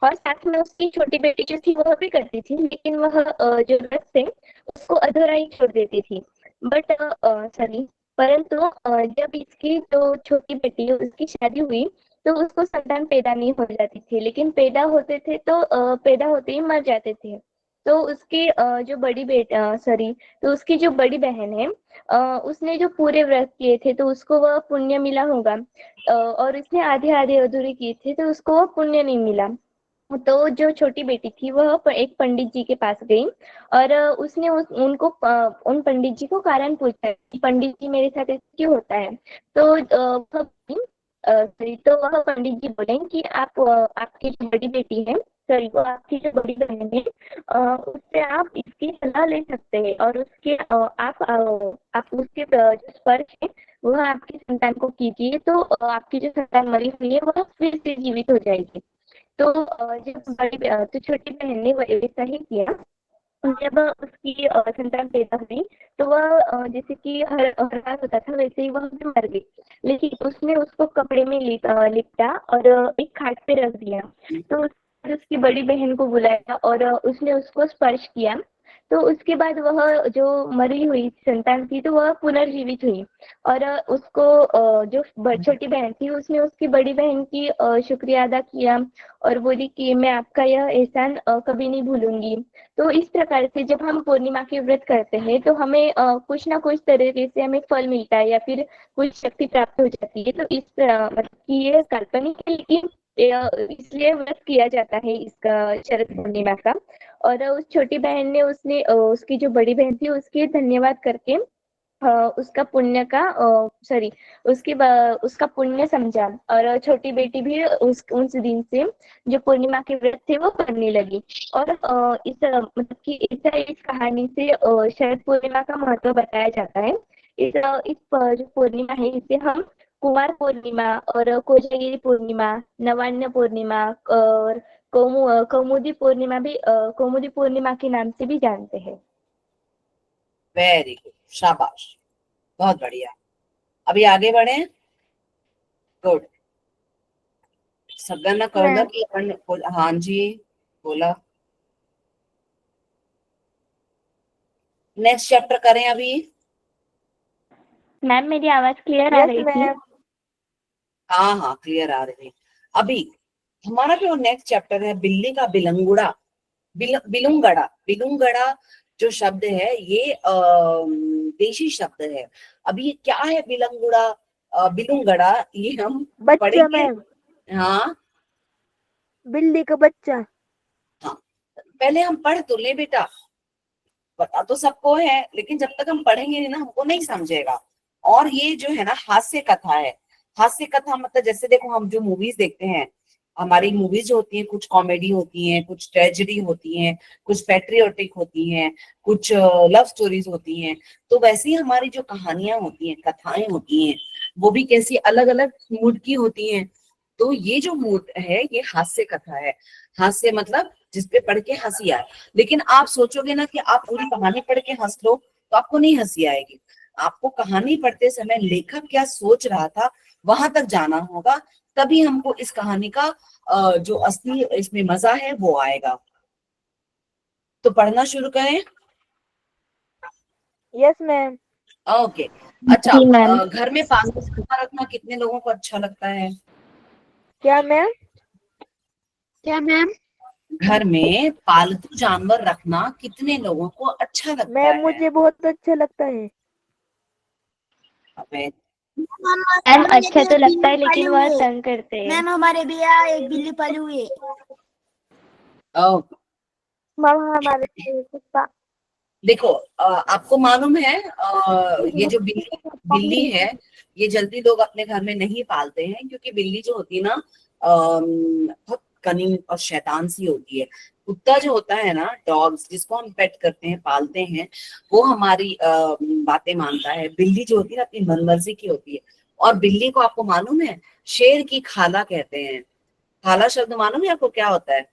और साथ में उसकी छोटी बेटी जो थी वह भी करती थी, लेकिन वह जो व्रत थे उसको अधूरा ही छोड़ देती थी। बट सॉरी, परंतु जब इसकी जो छोटी बेटी है उसकी शादी हुई तो उसको संतान पैदा नहीं हो जाती थी, लेकिन पैदा होते थे तो पैदा होते ही मर जाते थे। तो उसकी जो बड़ी बेटा सॉरी तो उसकी जो बड़ी बहन है उसने जो पूरे व्रत किए थे तो उसको वह पुण्य मिला होगा, और उसने आधे आधे अधूरे किए थे तो उसको वह पुण्य नहीं मिला। तो जो छोटी बेटी थी वह एक पंडित जी के पास गई और उसने उन पंडित जी को कारण पूछा कि पंडित जी मेरे साथ ऐसा क्यों होता है। तो तो वह पंडित जी बोले कि आपकी जो बड़ी बेटी है, सॉरी वो आपकी जो बड़ी बहन है, उससे आप इसकी सलाह ले सकते हैं और उसके आप उसके जो स्पर्श है वह आपकी संतान को कीजिए, तो आपकी जो संतान मरी हुई है वह फिर से जीवित हो जाएगी। तो तो छोटी बहन ने वैसा ही किया। जब उसकी संतान पैदा हुई तो वह जैसे कि हर बार होता था वैसे ही वह भी मर गई, लेकिन उसने उसको कपड़े में लिपटा और एक खाट पे रख दिया। तो उसकी बड़ी बहन को बुलाया और उसने उसको स्पर्श किया, तो उसके बाद वह जो मरी हुई संतान थी तो वह पुनर्जीवित हुई और उसको जो छोटी बहन थी उसने उसकी बड़ी बहन की शुक्रिया अदा किया और बोली कि मैं आपका यह एहसान कभी नहीं भूलूंगी। तो इस प्रकार से जब हम पूर्णिमा के व्रत करते हैं तो हमें कुछ ना कुछ तरीके से हमें फल मिलता है या फिर कुछ शक्ति प्राप्त हो जाती है। तो मतलब कि ये काल्पनिक है, लेकिन इसलिए व्रत किया जाता है इसका, शरद पूर्णिमा का। और उस छोटी बहन ने उसने उसकी जो बड़ी बहन थी उसके धन्यवाद करके उसका पुण्य का सॉरी उसका पुण्य समझा और छोटी बेटी भी उस दिन से जो पूर्णिमा के व्रत थे वो करने लगी। और मतलब कि इस कहानी से शरद पूर्णिमा का महत्व बताया जाता है। जो पूर्णिमा है इसे हम कुमार पूर्णिमा और कोजागिरी पूर्णिमा, नवान्न पूर्णिमा और कौमुदी पूर्णिमा भी कौमुदी पूर्णिमा के नाम से भी जानते हैं। वेरी गुड, शाबाश, बहुत बढ़िया. अभी आगे बढ़े. गुड. सगळ्यांना कळलं की आपण. हाँ जी बोला. नेक्स्ट चैप्टर करें अभी. मैम मेरी आवाज क्लियर आ यस रही थी? मैम। हाँ हाँ क्लियर आ रही है. अभी हमारा जो नेक्स्ट चैप्टर है बिल्ली का बिलंगुड़ा. बिलुंगड़ा. बिलुंगड़ा जो शब्द है ये देशी शब्द है. अभी क्या है बिलंगुड़ा, बिलुंगड़ा, ये हम बच्चा पढ़ेंगे. मैम, हाँ बिल्ली का बच्चा। हाँ, पहले हम पढ़ तो ले बेटा. पता तो सबको है लेकिन जब तक हम पढ़ेंगे नहीं ना हमको नहीं समझेगा. और ये जो है ना हास्य कथा है. हास्य कथा मतलब जैसे देखो हम जो मूवीज देखते हैं, हमारी मूवीज जो होती हैं कुछ कॉमेडी होती हैं, कुछ ट्रेजेडी होती हैं, कुछ पैट्रियोटिक होती हैं, कुछ लव स्टोरीज होती हैं. तो वैसे ही हमारी जो कहानियां होती हैं, कथाएं होती हैं, वो भी कैसी अलग अलग मूड की होती हैं. तो ये जो मूड है ये हास्य कथा है. हास्य मतलब जिसपे पढ़ के हंसी आए. लेकिन आप सोचोगे ना कि आप पूरी कहानी पढ़ के हंस लो तो आपको नहीं हंसी आएगी. आपको कहानी पढ़ते समय लेखक क्या सोच रहा था वहां तक जाना होगा, तभी हमको इस कहानी का जो असली इसमें मजा है वो आएगा. तो पढ़ना शुरू करें. Yes ma'am. ओके। अच्छा, जी मैम। घर में पालतू जानवर रखना कितने लोगों को अच्छा लगता है? क्या मैम? क्या मैम? घर में पालतू जानवर रखना कितने लोगों को अच्छा लगता मैम है? मुझे बहुत अच्छा लगता है। अबे, मैम हमारे अच्छा भी तो एक लगता है बिल्ली पाली लेकिन हुई वह है। तंग करते हैं। मैम हमारे भी यहाँ एक बिल्ली पाली हुई है। ओ, मैम हमारे कुत्ता। देखो, आपको मालूम है, ये जो बिल्ली है, ये जल्दी लोग अपने घर में नहीं पालते हैं, क्योंकि बिल्ली जो होती है ना, बहुत कनिंग और शैतान सी होती है। कुत्ता जो होता है ना, डॉग्स जिसको हम पेट करते हैं, पालते हैं, वो हमारी बातें मानता है। बिल्ली जो होती है ना, अपनी मनमर्जी की होती है। और बिल्ली को आपको मालूम है, शेर की खाला कहते हैं। खाला शब्द मालूम है आपको क्या होता है?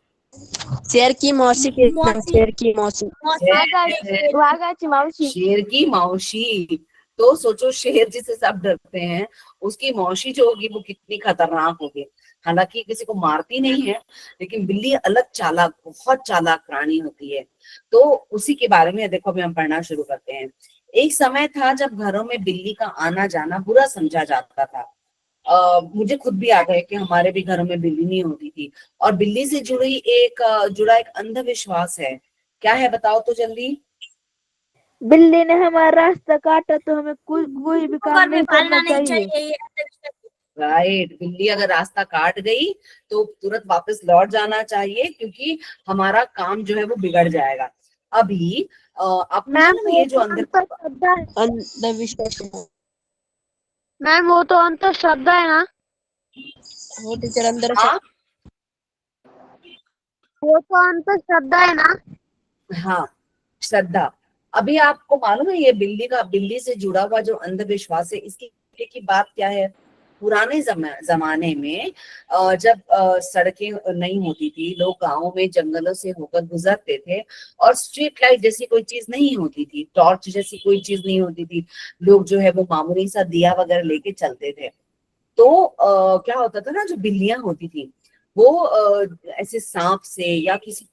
शेर की मौसी के नाम, मौसी। शेर की मौसी। मौसी। वाघाची मावशी। शेर की मौसी। तो सोचो, शेर जिसे सब डरते हैं, उसकी मौसी जो होगी वो कितनी खतरनाक होगी। हालांकि किसी को मारती नहीं है, लेकिन बिल्ली अलग चालाक, बहुत चालाक प्राणी होती है। तो उसी के बारे में देखो, अभी हम पढ़ना शुरू करते हैं। एक समय था जब घरों में बिल्ली का आना जाना बुरा समझा जाता था। मुझे खुद भी याद है कि हमारे भी घरों में बिल्ली नहीं होती थी। और बिल्ली से जुड़ा एक अंधविश्वास है। क्या है बताओ तो जल्दी। बिल्ली ने हमारा रास्ता काटा तो हमें कोई भी काम घर में नहीं करना पालना नहीं चाहिए। चाहिए ये अंधविश्वास। राइट, बिल्ली अगर रास्ता काट गई तो तुरंत वापस लौट जाना चाहिए, क्योंकि हमारा काम जो है वो बिगड़ जाएगा। अभी आपको मैम मालूम है वो ये जो तो अंधश्रद्धा है। अंधविश्वास। मैम वो तो अंधश्रद्धा है ना? वो टीचर अंदर से। हाँ वो तो अंधश्रद्धा है ना? हाँ, श्रद्धा। अभी आपको मालूम है ये बिल्ली से जुड़ा हुआ जो अंधविश्वास है, इसकी की बात क्या है? पुराने जमाने में जब सड़कें नहीं होती थी, लोग गांवों में जंगलों से होकर गुजरते थे, और स्ट्रीट लाइट जैसी कोई चीज नहीं होती थी, टॉर्च जैसी कोई चीज नहीं होती थी। लोग जो है वो मामूली सा दिया वगैरह लेके चलते थे। तो क्या होता था ना, जो बिल्लियां होती थी, वो ऐसे सांप से या किसी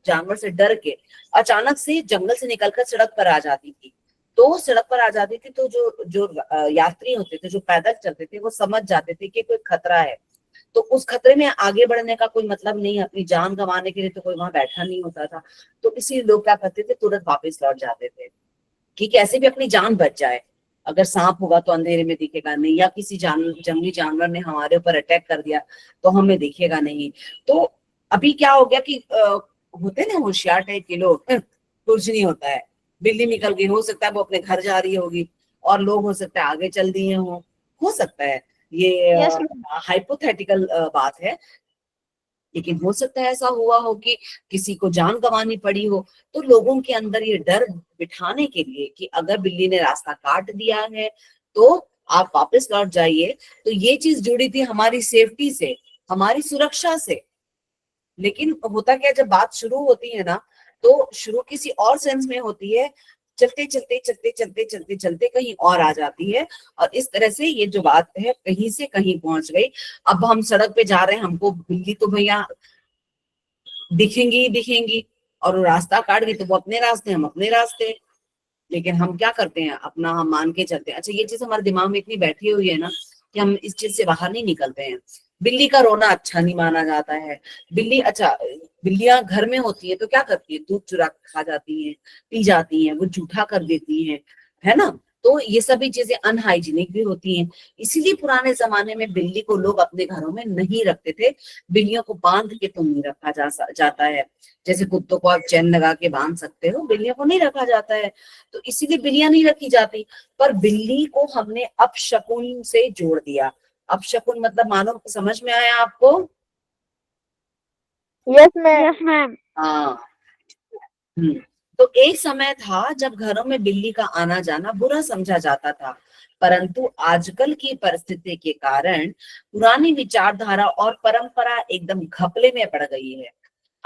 जानवर से डर के अचानक से जंगल से निकलकर सड़क पर आ जाती थी। तो सड़क पर आ जाती थी, तो जो जो यात्री होते थे, जो पैदल चलते थे, वो समझ जाते थे कि कोई खतरा है। तो उस खतरे में आगे बढ़ने का कोई मतलब नहीं है, अपनी जान गंवाने के लिए तो कोई वहां बैठा नहीं होता था। तो इसीलिए लोग क्या करते थे, तुरंत वापस लौट जाते थे कि कैसे भी अपनी जान बच जाए। अगर सांप होगा तो अंधेरे में दिखेगा नहीं, या किसी जंगली जानवर ने हमारे ऊपर अटैक कर दिया तो हमें दिखेगा नहीं। तो अभी क्या हो गया कि होते ना होशियार टाइप के लोग, कुछ नहीं होता है, बिल्ली निकल गई, हो सकता है वो अपने घर जा रही होगी, और लोग हो सकता है आगे चल दिए हो सकता है। ये यस। हाइपोथेटिकल बात है, लेकिन हो सकता है ऐसा हुआ हो कि किसी को जान गंवानी पड़ी हो। तो लोगों के अंदर ये डर बिठाने के लिए कि अगर बिल्ली ने रास्ता काट दिया है तो आप वापस लौट जाइए। तो ये चीज जुड़ी थी हमारी सेफ्टी से, हमारी सुरक्षा से। लेकिन होता क्या, जब बात शुरू होती है ना, तो शुरू किसी और सेंस में होती है, चलते चलते चलते चलते चलते चलते कहीं और आ जाती है। और इस तरह से ये जो बात है कहीं से कहीं पहुंच गई। अब हम सड़क पे जा रहे हैं, हमको बिल्ली तो भैया दिखेंगी ही दिखेंगी, और वो रास्ता काट गई तो वो अपने रास्ते, हम अपने रास्ते। लेकिन हम क्या करते हैं, अपना हम मान के चलते हैं। अच्छा, ये चीज हमारे दिमाग में इतनी बैठी हुई है ना कि हम इस चीज से बाहर नहीं निकलते हैं। बिल्ली का रोना अच्छा नहीं माना जाता है। अच्छा, बिल्लियां घर में होती है तो क्या करती है, दूध चुरा के खा जाती है, पी जाती है, वो जूठा कर देती है ना। तो ये सभी चीजें अनहाइजीनिक भी होती हैं। इसीलिए पुराने जमाने में बिल्ली को लोग अपने घरों में नहीं रखते थे। बिल्लियों को बांध के तो नहीं रखा जाता है। जैसे कुत्तों को आप चैन लगा के बांध सकते हो, बिल्लियों को नहीं रखा जाता है। तो इसीलिए बिल्लियां नहीं रखी जाती। पर बिल्ली को हमने अपशकुन से जोड़ दिया। अपशकुन मतलब, मानो समझ में आया आपको? Yes ma'am. Yes ma'am. हाँ। तो एक समय था जब घरों में बिल्ली का आना जाना बुरा समझा जाता था, परंतु आजकल की परिस्थिति के कारण पुरानी विचारधारा और परंपरा एकदम घपले में पड़ गई है।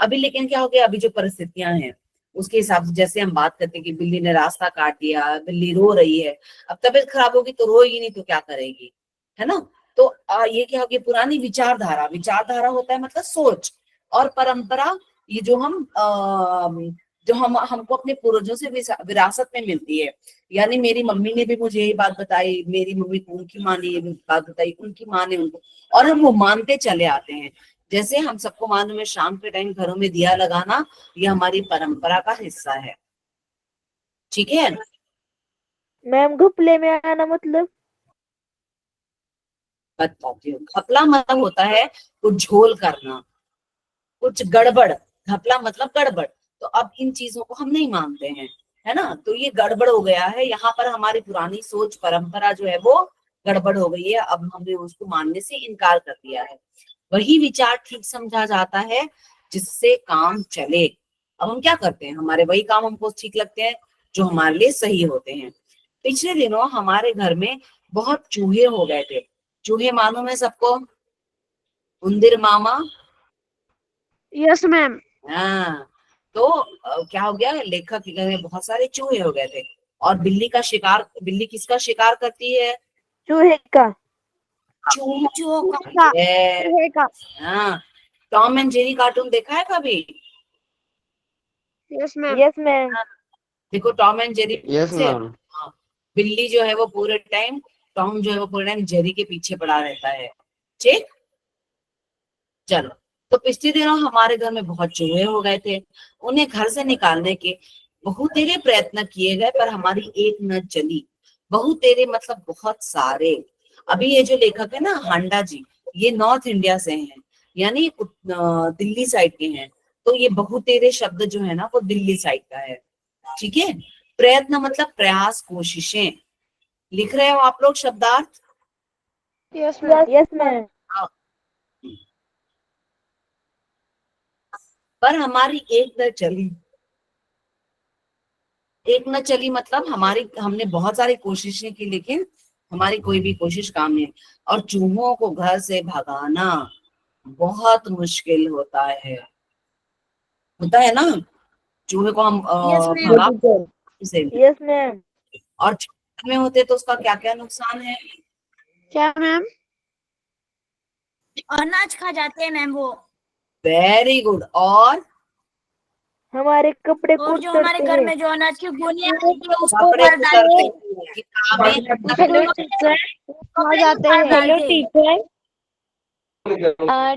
अभी लेकिन क्या हो गया, अभी जो परिस्थितियां हैं उसके हिसाब से, जैसे हम बात करते हैं कि बिल्ली ने रास्ता काट दिया, बिल्ली रो रही है। अब तबीयत खराब होगी तो रोएगी नहीं तो क्या करेगी, है ना। तो ये क्या हो गया, पुरानी विचारधारा होता है मतलब सोच, और परंपरा, ये जो हम जो हम हमको अपने पूर्वजों से विरासत में मिलती है। यानी मेरी मम्मी ने भी मुझे यही बात बताई, मेरी मम्मी को उनकी माँ ने ये बात बताई, उनकी माँ ने उनको, और हम वो मानते चले आते हैं। जैसे हम सबको मालूम है शाम के टाइम घरों में दिया लगाना, ये हमारी परंपरा का हिस्सा है। ठीक है, मैम घपले में आना मतलब? बताती हूँ। घपला मतलब होता है कुछ झोल करना, कुछ गड़बड़। घपला मतलब गड़बड़। तो अब इन चीजों को हम नहीं मानते हैं, है ना, तो ये गड़बड़ हो गया है यहाँ पर। हमारी पुरानी सोच परंपरा जो है वो गड़बड़ हो गई है, अब हमने उसको मानने से इनकार कर दिया है। वही विचार ठीक समझा जाता है जिससे काम चले। अब हम क्या करते हैं, हमारे वही काम हमको ठीक लगते हैं जो हमारे लिए सही होते हैं। पिछले दिनों हमारे घर में बहुत चूहे हो गए थे। चूहे मालूम है सबको, उंदीर मामा। Yes ma'am. हाँ, तो क्या हो गया, लेखक के घर में बहुत सारे चूहे हो गए थे। और बिल्ली का शिकार, बिल्ली किसका शिकार करती है? चूहे का। चूहों का। Yes, चूहे का। हाँ। टॉम एंड जेरी कार्टून देखा है कभी? Yes ma'am. Yes ma'am. देखो टॉम एंड जेरी यस से, मैम। हाँ, बिल्ली जो है वो पूरे टाइम, टॉम जो है वो पूरे टाइम जेरी के पीछे पड़ा रहता है। ठीक, चलो। तो पिछले दिनों हमारे घर में बहुत चूहे हो गए थे। उन्हें घर से निकालने के बहुत तेरे प्रयत्न किए गए, पर हमारी एक न चली। बहुत तेरे मतलब बहुत सारे। अभी ये जो लेखक है ना हांडा जी, ये नॉर्थ इंडिया से हैं, यानी दिल्ली साइड के हैं। तो ये बहुत तेरे शब्द जो है ना वो दिल्ली साइड का है। ठीक है, प्रयत्न मतलब प्रयास, कोशिशें। लिख रहे हो आप लोग शब्दार्थ? Yes ma'am. Yes ma'am. हाँ। पर हमारी एक न चली। एक न चली मतलब हमने बहुत सारी कोशिशें की, लेकिन हमारी कोई भी कोशिश काम नहीं। और चूहों को घर से भगाना बहुत मुश्किल होता है ना। चूहे को हम Yes, ma'am. भगा से, यस मैम। और घर में होते तो उसका क्या क्या नुकसान है? क्या मैम? अनाज खा जाते हैं मैम वो। Very good. और हमारे कपड़े और जो हमारे कुतरते घर हैं। में जो अनाज की गोलियां आती है उसको कपड़े मार डालते कुतरते हैं। हैं, किताबें हेलो टीचर। खा जाते हैं। Hello teacher.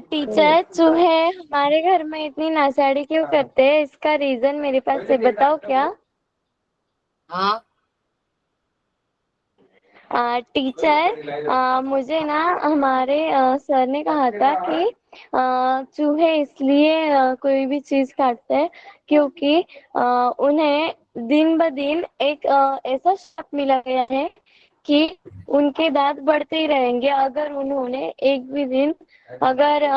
टीचर, चूहे हमारे घर में इतनी नासाड़ी क्यों करते हैं? इसका रीजन मेरे पास है, बताओ क्या? हाँ, टीचर, मुझे ना हमारे सर ने कहा था कि चूहे इसलिए कोई भी चीज काटते हैं क्योंकि उन्हें दिन ब दिन एक ऐसा श्राप मिला गया है कि उनके दांत बढ़ते ही रहेंगे अगर उन्होंने एक भी दिन अगर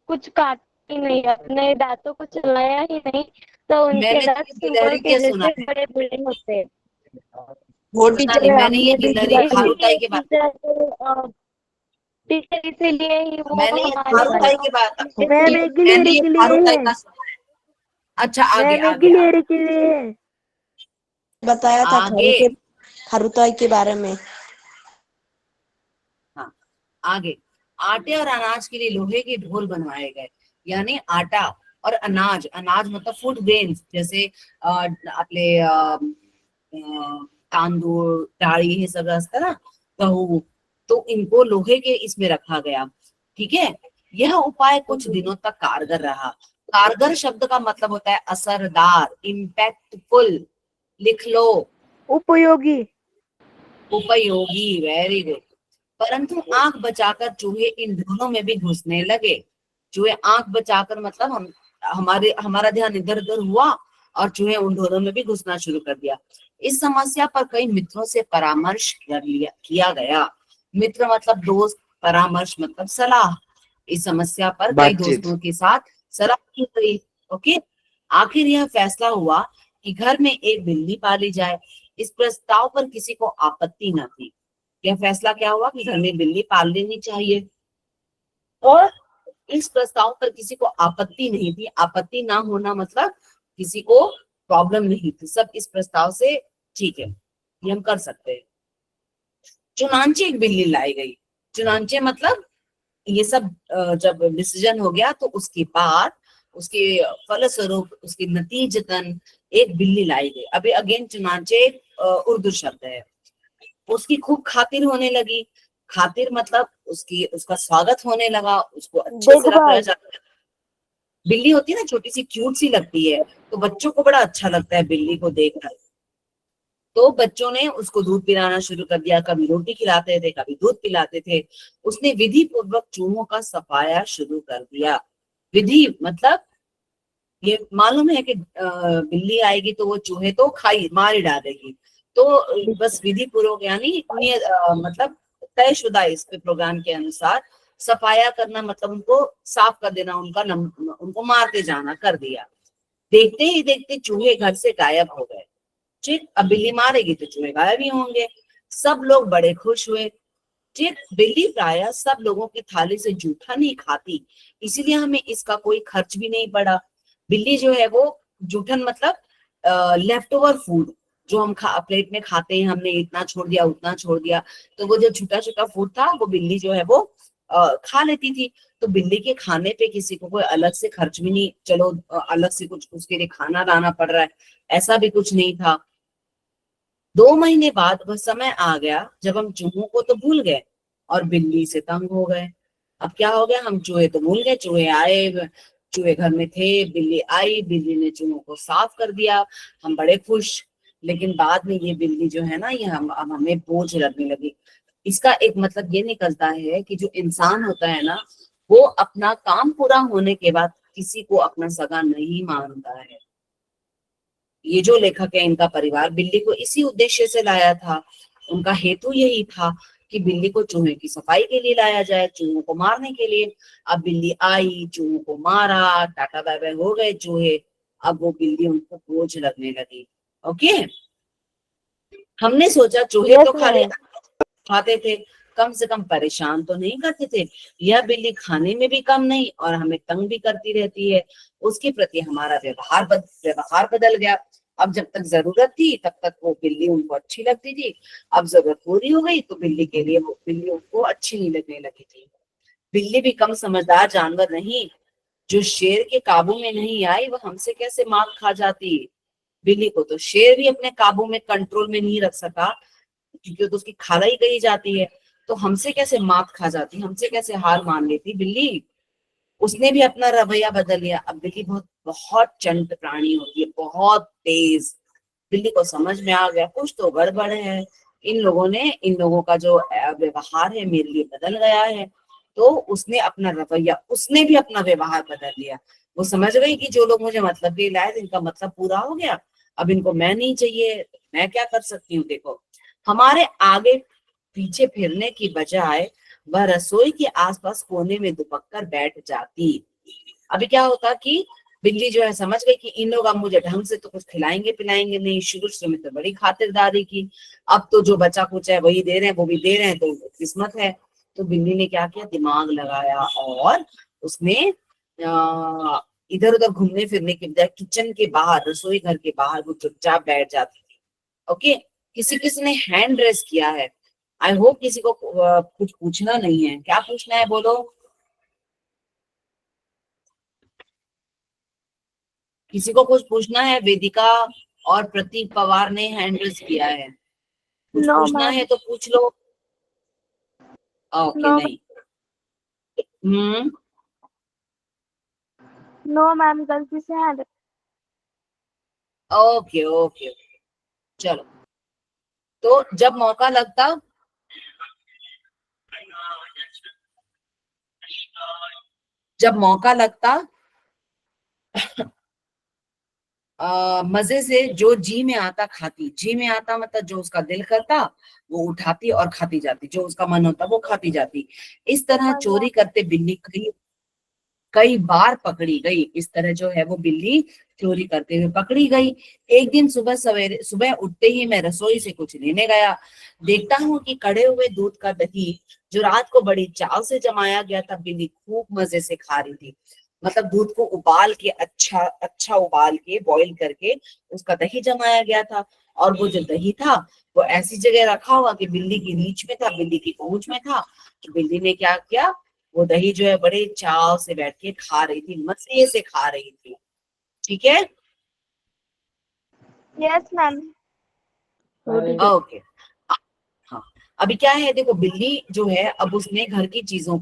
कुछ काटा ही नहीं, अपने दांतों को चलाया ही नहीं, तो उनके मैंने तो दांत ये सिंगल गिलहरी के के सुना जैसे है। बड़े बड़े होते हैं। वो सुना नहीं, मैंने ये गिलहरी खारुताई के बारे टीचर इसीलिए ही वो मैंने ये हमारे खारुताई बच्चों के बात मैम एक गिलहरी के लिए खारुताई है। का सुना है। अच्छा, आगे मैम एक आगे गिलहरी के लिए है। बताया था आगे। खरुताई के बारे में। हाँ, आगे। आटे और अनाज के लिए लोहे के ढोल बनवाए गए। यानी आटा और अनाज, अनाज मतलब फूड ग्रेन्स, जैसे अपने तांदूळ, डाली, ये सब रहता है ना, गेहूं। तो इनको लोहे के इसमें रखा गया। ठीक है, यह उपाय कुछ दिनों तक कारगर रहा। कारगर शब्द का मतलब होता है असरदार, इम्पैक्टफुल। लिख लो, उपयोगी। उपयोगी। Very good. परंतु आंख बचाकर चूहे इन ढोलों में भी घुसने लगे। चूहे आंख बचाकर मतलब हमारा ध्यान इधर उधर हुआ और चूहे उन ढोलों में भी घुसना शुरू कर दिया। इस समस्या पर कई मित्रों से परामर्श किया गया। मित्र मतलब दोस्त, परामर्श मतलब सलाह। इस समस्या पर कई बातचीत। दोस्तों के साथ सलाह की गई। ओके, आखिर यह फैसला हुआ कि घर में एक बिल्ली पाली जाए। इस प्रस्ताव पर किसी को आपत्ति न थी। यह फैसला क्या हुआ कि घर में बिल्ली पाल लेनी चाहिए, और इस प्रस्ताव पर किसी को आपत्ति नहीं थी। आपत्ति ना होना मतलब किसी को प्रॉब्लम नहीं थी, सब इस प्रस्ताव से ठीक है, ये हम कर सकते हैं। चुनांचे एक बिल्ली लाई गई। चुनांचे मतलब ये सब जब डिसीजन हो गया तो उसके बाद उसके फलस्वरूप उसके नतीजतन एक बिल्ली लाई गई। अभी अगेन चुनाचे उर्दू शब्द है। उसकी खूब खातिर होने लगी। खातिर मतलब उसका स्वागत होने लगा, उसको अच्छे से रखा देखभाल। जाता है। बिल्ली होती है ना छोटी सी, क्यूट सी लगती है, तो बच्चों को बड़ा अच्छा लगता है बिल्ली को देखकर। तो बच्चों ने उसको दूध पिलाना शुरू कर दिया, कभी रोटी खिलाते थे, कभी दूध पिलाते थे। उसने विधि पूर्वक चूहों का सफाया शुरू कर दिया। विधि मतलब ये मालूम है कि बिल्ली आएगी तो वो चूहे तो खाई मार ही डालेगी, तो बस विधि पूर्वक यानी मतलब तयशुदा इस पे प्रोग्राम के अनुसार सफाया करना, मतलब उनको साफ कर देना, उनको मारते जाना कर दिया। देखते ही देखते चूहे घर से गायब हो गए। ठीक, अब बिल्ली मारेगी तो चूहे गायब ही होंगे। सब लोग बड़े खुश हुए। ठीक, बिल्ली प्रायः सब लोगों की थाली से जूठा नहीं खाती, इसीलिए हमें इसका कोई खर्च भी नहीं पड़ा। बिल्ली जो है वो जूठन मतलब लेफ्ट ओवर फूड, जो हम प्लेट में खाते हैं, हमने इतना छोड़ दिया उतना छोड़ दिया, तो वो जो छोटा छोटा फूड था वो बिल्ली जो है वो खा लेती थी। तो बिल्ली के खाने पे किसी को कोई अलग से खर्च भी नहीं, चलो अलग से कुछ उसके लिए खाना लाना पड़ रहा है, ऐसा भी कुछ नहीं था। 2 महीने बाद वह समय आ गया जब हम चूहों को तो भूल गए और बिल्ली से तंग हो गए। अब क्या हो गया, हम चूहे तो भूल गए, चूहे आए, चूहे घर में थे, बिल्ली आई, बिल्ली ने चूहों को साफ कर दिया, हम बड़े खुश। लेकिन बाद में ये बिल्ली जो है ना, ये अब हमें बोझ लगने लगी। इसका एक मतलब ये निकलता है कि जो इंसान होता है ना, वो अपना काम पूरा होने के बाद किसी को अपना सगा नहीं मानता है। ये जो लेखक है, इनका परिवार बिल्ली को इसी उद्देश्य से लाया था। उनका हेतु यही था कि बिल्ली को चूहे की सफाई के लिए लाया जाए, चूहों को मारने के लिए। अब बिल्ली आई, चूहों को मारा, टाटा बाय बाय हो गए चूहे। अब वो बिल्ली उनको बोझ लगने लगी। ओके, हमने सोचा चूहे यस तो मैम। खाते थे, कम से कम परेशान तो नहीं करते थे। यह बिल्ली खाने में भी कम नहीं और हमें तंग भी करती रहती है। उसके प्रति हमारा व्यवहार बदल गया। अब जब तक जरूरत थी तब तक वो बिल्ली उनको अच्छी लगती थी, अब जरूरत पूरी हो गई तो बिल्ली उनको अच्छी नहीं लगने लगी थी। बिल्ली भी कम समझदार जानवर नहीं, जो शेर के काबू में नहीं आई वह हमसे कैसे मात खा जाती। बिल्ली को तो शेर भी अपने काबू में, कंट्रोल में नहीं रख सका, क्योंकि तो उसकी खाला ही कही जाती है, तो हमसे कैसे मात खा जाती, हमसे कैसे हार मान लेती बिल्ली। उसने भी अपना रवैया बदल लिया। अब बिल्ली बहुत बहुत चंट प्राणी होती है, बहुत तेज। बिल्ली को समझ में आ गया कुछ तो गड़बड़ है, इन लोगों का जो व्यवहार है मेरे लिए बदल गया है। तो उसने भी अपना व्यवहार बदल लिया। वो समझ गई कि जो लोग मुझे मतलब के लाए इनका मतलब पूरा हो गया, अब इनको मैं नहीं चाहिए, मैं क्या कर सकती हूँ। देखो, हमारे आगे पीछे फिरने की बजाय वह रसोई के आसपास कोने में दुबक कर बैठ जाती। अभी क्या होता कि बिल्ली जो है समझ गई कि इन लोग अब मुझे ढंग से तो कुछ खिलाएंगे पिलाएंगे नहीं, शुरू में तो बड़ी खातिरदारी की, अब तो जो बचा कुछ है वही दे रहे हैं, वो भी दे रहे हैं, तो किस्मत है। तो बिल्ली ने क्या किया, दिमाग लगाया और उसने इधर उधर घूमने फिरने के बजाय किचन के बाहर, रसोई घर के बाहर वो चुपचाप बैठ जाती थी। ओके, किसी ने हैंड रेस किया है। आई होप किसी को कुछ पूछना नहीं है। क्या पूछना है बोलो? किसी को कुछ पूछना है? वेदिका और प्रतीक पवार ने हैंड रेस किया है, कुछ नो पूछना मैम। है तो पूछ लो। ओके, नो नहीं। हम्म, नो मैम, गलती से हैंड। ओके ओके, चलो। तो जब मौका लगता मजे से जो जी में आता खाती। जी में आता मतलब जो उसका दिल करता वो उठाती और खाती जाती, जो उसका मन होता वो खाती जाती। इस तरह चोरी करते बिल्ली कई कई बार पकड़ी गई। इस तरह जो है वो बिल्ली चोरी करते हुए पकड़ी गई। एक दिन सुबह उठते ही मैं रसोई से कुछ लेने गया। देखता हूँ कि कड़े हुए दूध का दही जो रात को बड़ी चाव से जमाया गया था, बिल्ली खूब मजे से खा रही थी। मतलब दूध को उबाल के अच्छा उबाल के बॉईल करके उसका दही जमाया गया था, और वो जो दही था वो ऐसी जगह रखा हुआ कि बिल्ली की रीच में था, बिल्ली की पहुंच में था। तो बिल्ली ने क्या किया, वो दही जो है बड़े चाव से बैठ के खा रही थी, मजे से खा रही थी। ठीक है, यस मैम। ओके। हाँ, अभी क्या है, देखो बिल्ली जो है, अब उसने घर की चीजों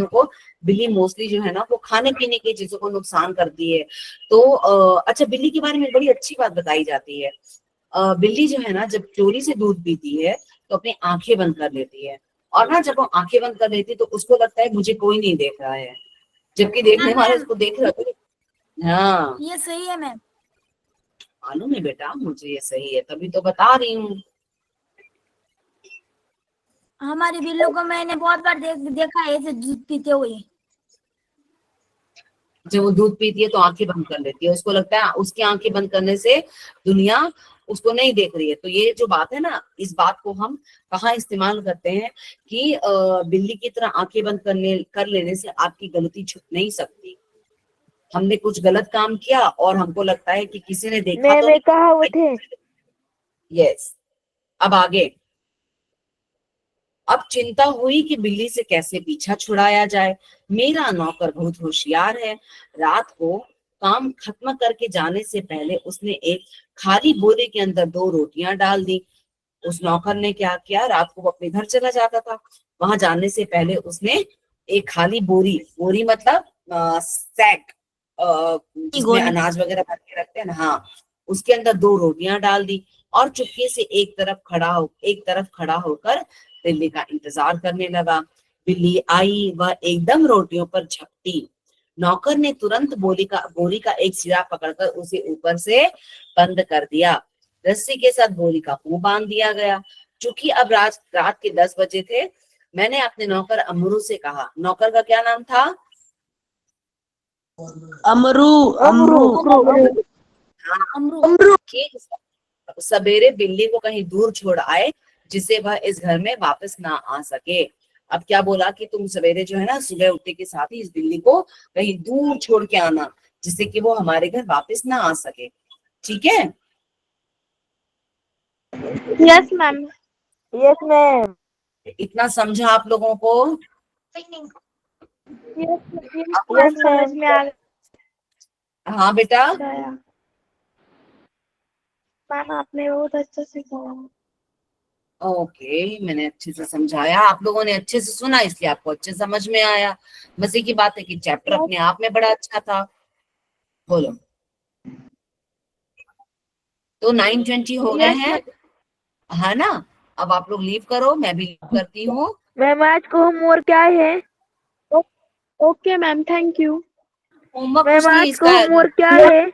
को बिल्ली मोस्टली जो है ना वो खाने पीने की चीजों को नुकसान करती है। तो अच्छा, बिल्ली के बारे में बड़ी अच्छी बात बताई जाती है। बिल्ली जो है ना, जब चोरी से दूध पीती है तो अपनी आंखें बंद कर लेती है, और ना जब वो आंखें बंद कर लेती है तो उसको लगता है मुझे कोई नहीं देख रहा है, जबकि देखने वाला उसको देख रहा है। हाँ, ये सही है मैम। मालूम है बेटा, मुझे ये सही है, तभी तो बता रही हूँ। हमारी बिल्लू को मैंने बहुत बार देखा है ऐसे दूध पीते हुए। जब वो दूध पीती है तो आंखें बंद कर लेती है, उसको लगता है उसकी आंखें बंद करने से दुनिया उसको नहीं देख रही है। तो ये जो बात है ना, इस बात को हम कहाँ इस्तेमाल करते हैं कि बिल्ली की तरह आंखें बंद कर लेने से आपकी गलती छुप नहीं सकती। हमने कुछ गलत काम किया और हमको लगता है कि किसी ने देखा मैम तो एक कहावत है। यस। अब आगे, अब चिंता हुई कि बिल्ली से कैसे पीछा छुड़ाया जाए। मेरा नौकर बहुत होशियार है। रात को काम खत्म करके जाने से पहले उसने एक खाली बोरे के अंदर 2 रोटियां डाल दी। उस नौकर ने क्या किया, रात को वो अपने घर चला जाता था, वहां जाने से पहले उसने एक खाली बोरी मतलब सैक, जिसमें अनाज वगैरह भर के रखते हैं ना, हाँ, उसके अंदर 2 रोटियां डाल दी और चुपके से एक तरफ खड़ा होकर बिल्ली का इंतजार करने लगा। बिल्ली आई, वह एकदम रोटियों पर झपटी। नौकर ने तुरंत बोरी का एक सिरा पकड़कर उसे ऊपर से बंद कर दिया। रस्सी के साथ बोरी का मुंह बांध दिया गया। चूंकि अब रात के 10 बजे थे, मैंने अपने नौकर अमरू से कहा। नौकर का क्या नाम था? अमरू। अमरू। कि सवेरे बिल्ली को कहीं दूर छोड़ आए जिससे वह इस घर में वापस ना आ सके। अब क्या बोला कि तुम सवेरे जो है ना, सुबह उठने के साथ ही इस बिल्ली को कहीं दूर छोड़ के आना जिससे कि वो हमारे घर वापस ना आ सके। ठीक है, यस मैम। Yes ma'am. इतना समझा आप लोगों को? यस समझ में आ हाँ बेटा, गया। मैम आपने बहुत अच्छा सिखाया। ओके, मैंने अच्छे से समझाया, आप लोगों ने अच्छे से सुना, इसलिए आपको अच्छे समझ में आया। मजे की बात है कि चैप्टर अपने आप में बड़ा अच्छा था। बोलो, तो 9:20 हो गए हैं, है ना? अब आप लोग लीव करो, मैं भी लीव करती हूँ। मैम आज को होमवर्क क्या है? Okay ma'am, thank you. Homework ma'am कुछ नहीं आज को इसका। होमवर्क क्या है?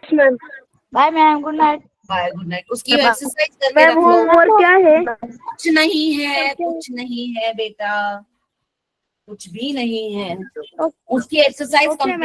Bye ma'am, good night. Bye, good night. उसकी एक्सरसाइज करके मैम रख लो। होमवर्क क्या है? कुछ नहीं है, कुछ नहीं है बेटा, कुछ भी नहीं है। उसकी एक्सरसाइज ओके कंप्लीट